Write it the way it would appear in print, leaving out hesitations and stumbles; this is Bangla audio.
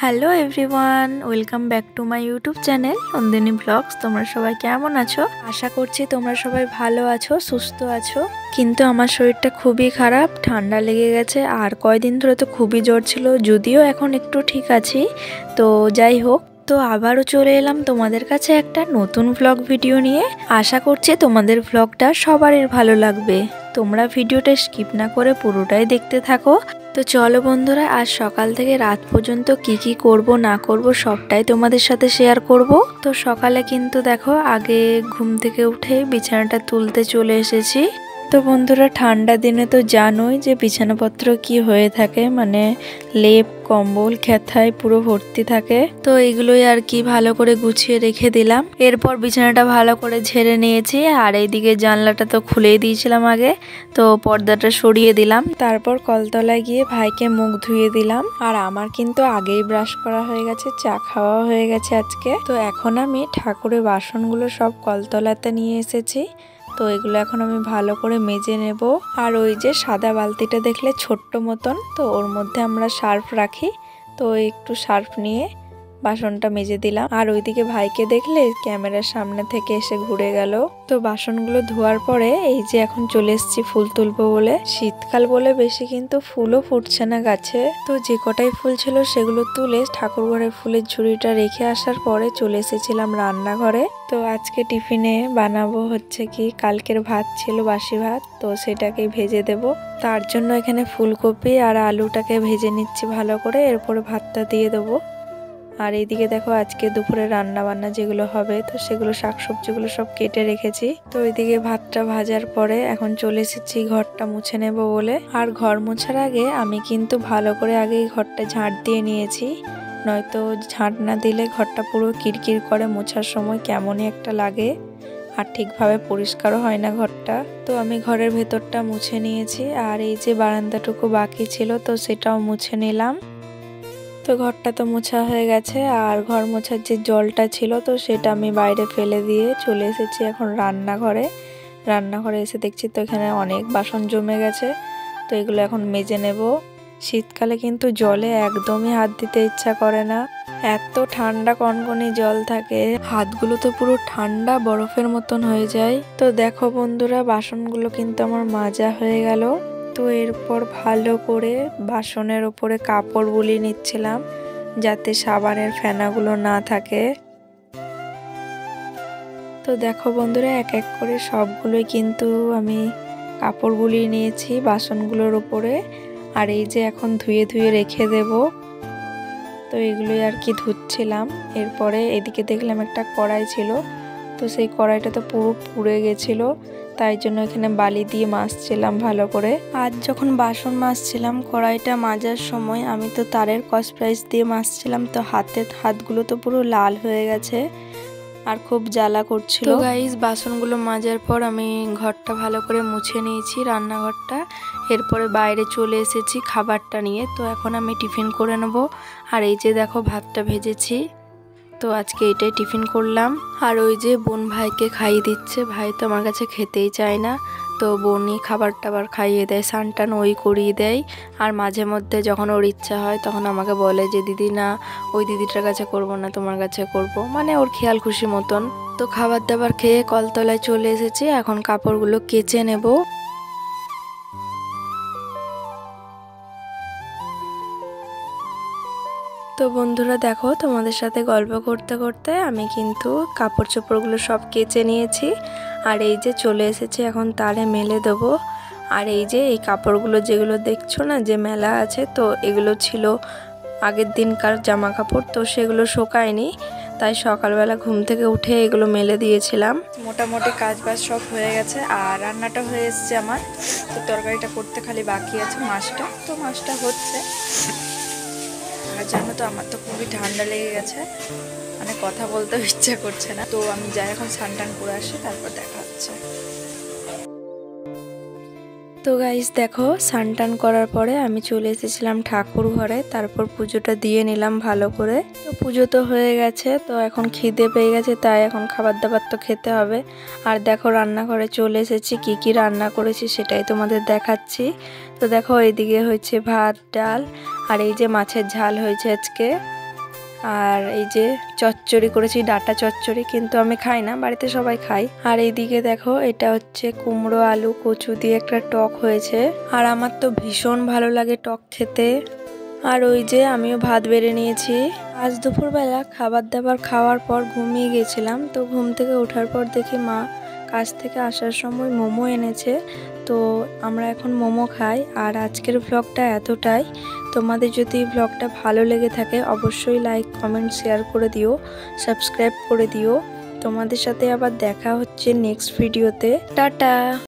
Hello everyone, welcome back to my YouTube channel Nandini vlogs. তোমরা সবাই কেমন আছো? আশা করছি তোমরা সবাই ভালো আছো, সুস্থ আছো। কিন্তু আমার শরীরটা খুবই খারাপ, ঠান্ডা লেগে গেছে আর কয়দিন ধরে তো খুবই জ্বর ছিল, যদিও এখন একটু ঠিক আছি। তো যাই হোক, তো আবারও চলে এলাম তোমাদের কাছে একটা নতুন ভ্লগ ভিডিও নিয়ে। আশা করছি তোমাদের ভ্লগটা সবারই ভালো লাগবে। তোমরা ভিডিওটা স্কিপ না করে পুরোটাই দেখতে থাকো। তো চলো বন্ধুরা, আজ সকাল থেকে রাত পর্যন্ত কি করব না করব সবটাই তোমাদের সাথে শেয়ার করব। তো সকালে কিন্তু দেখো, আগে ঘুম থেকে উঠে বিছানাটা তুলতে চলে এসেছি। তো বন্ধুরা, ঠান্ডা দিনে তো জানোই যে বিছানাপত্র কি হয়ে থাকে, মানে লেপ কম্বল খেথায় পুরো ভর্তি থাকে। তো এগুলোই আর কি ভালো করে গুছিয়ে রেখে দিলাম। এরপর বিছানাটা ভালো করে ঝেড়ে নিয়েছি, আর এইদিকে জানলাটা তো খুলেই দিয়েছিলাম আগে, তো পর্দাটা সরিয়ে দিলাম। তারপর কলতলায় গিয়ে ভাইকে মুখ ধুয়ে দিলাম। আর আমার কিন্তু আগেই ব্রাশ করা হয়ে গেছে, চা খাওয়া হয়ে গেছে আজকে। তো এখন আমি ঠাকুরের বাসনগুলো সব কলতলাতে নিয়ে এসেছি। তো এগুলো এখন আমি ভালো করে মেজে নেব। আর ওই যে সাদা বালতিটা দেখলে ছোট্ট মতন, তো ওর মধ্যে আমরা সার্ফ রাখি, তো একটু সার্ফ নিয়ে বাসনটা মেজে দিলাম। আর ওইদিকে ভাইকে দেখলে ক্যামেরার সামনে থেকে এসে ঘুরে গেল। তো বাসনগুলো ধোয়ার পরে এই যে এখন চলে এসেছি ফুল তুলবো বলে। শীতকাল বলে বেশি কিন্তু ফুলও ফুটছে না গাছে। তো যে কটাই ফুল ছিল সেগুলো তুলে ঠাকুর ঘরে ফুলের ঝুড়িটা রেখে আসার পরে চলে এসেছিলাম রান্নাঘরে। তো আজকে টিফিনে বানাবো হচ্ছে কি, কালকের ভাত ছিল বাসি ভাত, তো সেটাকে ভেজে দেব। তার জন্য এখানে ফুলকপি আর আলুটাকে ভেজে নিচ্ছি ভালো করে, এরপরে ভাতটা দিয়ে দেবো। আর এইদিকে দেখো, আজকে দুপুরে রান্না বান্না যেগুলো হবে, তো সেগুলো শাকসবজিগুলো সব কেটে রেখেছি। তো ওইদিকে ভাতটা ভাজার পরে এখন চলে এসেছি ঘরটা মুছে নেব বলে। আর ঘর মোছার আগে আমি কিন্তু ভালো করে আগেই ঘরটা ঝাঁট দিয়ে নিয়েছি, নয়তো ঝাঁট না দিলে ঘরটা পুরো কিরকির করে, মোছার সময় কেমনই একটা লাগে, আর ঠিকভাবে পরিষ্কারও হয় না ঘরটা। তো আমি ঘরের ভেতরটা মুছে নিয়েছি, আর এই যে বারান্দাটুকু বাকি ছিল তো সেটাও মুছে নিলাম। তো ঘরটা তো মোছা হয়ে গেছে, আর ঘর মোছার যে জলটা ছিল তো সেটা আমি বাইরে ফেলে দিয়ে চলে এসেছি এখন রান্নাঘরে। রান্নাঘরে এসে দেখছি তো এখানে অনেক বাসন জমে গেছে, তো এগুলো এখন মেজে নেব। শীতকালে কিন্তু জলে একদমই হাত দিতে ইচ্ছা করে না, এত ঠান্ডা কনকনে জল থাকে, হাতগুলো তো পুরো ঠান্ডা বরফের মতন হয়ে যায়। তো দেখো বন্ধুরা, বাসনগুলো কিন্তু আমার মাজা হয়ে গেল। তো এরপর ভালো করে বাসনের ওপরে কাপড় বুলিয়ে নিচ্ছিলাম, যাতে সাবানের ফেনাগুলো না থাকে। তো দেখো বন্ধুরা, এক এক করে সবগুলোই কিন্তু আমি কাপড় বুলিয়ে নিয়েছি বাসনগুলোর ওপরে। আর এই যে এখন ধুয়ে ধুয়ে রেখে দেব। তো এগুলোই আর কি ধুচ্ছিলাম। এরপরে এদিকে দেখলাম একটা কড়াই ছিল, তো সেই কড়াইটা তো পুরো পুড়ে গেছিল, তাই জন্য এখানে বালি দিয়ে মাজছিলাম ভালো করে। আজ যখন বাসন মাজছিলাম কড়াইটা মাজার সময় আমি তো তারের কসপ্রাইস দিয়ে মাজছিলাম, তো হাতগুলো তো পুরো লাল হয়ে গেছে আর খুব জ্বালা করছিল। তো গাইস, বাসনগুলো মাজার পর আমি ঘরটা ভালো করে মুছে নিয়েছি, রান্নাঘরটা। এরপরে বাইরে চলে এসেছি খাবারটা নিয়ে। তো এখন আমি টিফিন করে নেব। আর এই যে দেখো, ভাতটা ভেজেছি, তো আজকে এটাই টিফিন করলাম। আর ওই যে বোন ভাইকে খাইয়ে দিচ্ছে, ভাই তো আমার কাছে খেতেই চায় না, তো বোনই খাবার টাবার খাইয়ে দেয়, স্নান ওই করিয়ে দেয়। আর মাঝে মধ্যে যখন ওর ইচ্ছা হয় তখন আমাকে বলে যে দিদি না, ওই দিদিটার কাছে করব না, তোমার কাছে করব, মানে ওর খেয়াল খুশি মতন। তো খাবার দাবার খেয়ে কলতলায় চলে এসেছি, এখন কাপড়গুলো কেচে নেব। তো বন্ধুরা দেখো, তোমাদের সাথে গল্প করতে করতে আমি কিন্তু কাপড় চোপড়গুলো সব কেচে নিয়েছি। আর এই যে চলে এসেছি এখন তারে মেলে দেবো। আর এই যে এই কাপড়গুলো যেগুলো দেখছো না যে মেলা আছে, তো এগুলো ছিল আগের দিনকার জামা কাপড়, তো সেগুলো শোকায়নি, তাই সকালবেলা ঘুম থেকে উঠে এগুলো মেলে দিয়েছিলাম। মোটামুটি কাজবাজ সব হয়ে গেছে, আর রান্নাটা হয়ে এসছে আমার। তো তরকারিটা করতে খালি বাকি আছে, মাছটা, তো মাছটা হচ্ছে। আর জানো তো, আমার তো খুবই ঠান্ডা লেগে গেছে, মানে কথা বলতেও ইচ্ছা করছে না। তো আমি যাই এখন স্নান করে আসি, তারপর দেখা হচ্ছে। তো গাইস দেখো, স্নান করার পরে আমি চলে এসেছিলাম ঠাকুর ঘরে, তারপর পুজোটা দিয়ে নিলাম ভালো করে। তো পুজো তো হয়ে গেছে, তো এখন খিদে পেয়ে গেছে, তাই এখন খাবার দাবার তো খেতে হবে। আর দেখো, রান্নাঘরে চলে এসেছি, কি রান্না করেছি সেটাই তোমাদের দেখাচ্ছি। তো দেখো, এইদিকে হয়েছে ভাত ডাল, আর এই যে মাছের ঝাল হয়েছে আজকে। আর এই যে চচ্চড়ি করেছি, ডাটা চচ্চড়ি, কিন্তু আমি খাই না, বাড়িতে সবাই খায়। আর এইদিকে দেখো এটা হচ্ছে কুমড়ো আলু কচু দিয়ে একটা টক হয়েছে, আর আমার তো ভীষণ ভালো লাগে টক খেতে। আর ওই যে আমিও ভাত বেড়ে নিয়েছি। আজ দুপুরবেলা খাবার দাবার খাওয়ার পর ঘুমিয়ে গেছিলাম, তো ঘুম থেকে ওঠার পর দেখি মা কাজ থেকে আসার সময় মোমো এনেছে, তো আমরা এখন মোমো খাই। আর আজকের ব্লগটা এতটাই। তোমাদের যদি ব্লগটা ভালো লেগে থাকে অবশ্যই লাইক কমেন্ট শেয়ার করে দিও, সাবস্ক্রাইব করে দিও। তোমাদের সাথে আবার দেখা হচ্ছে নেক্সট ভিডিওতে। টাটা।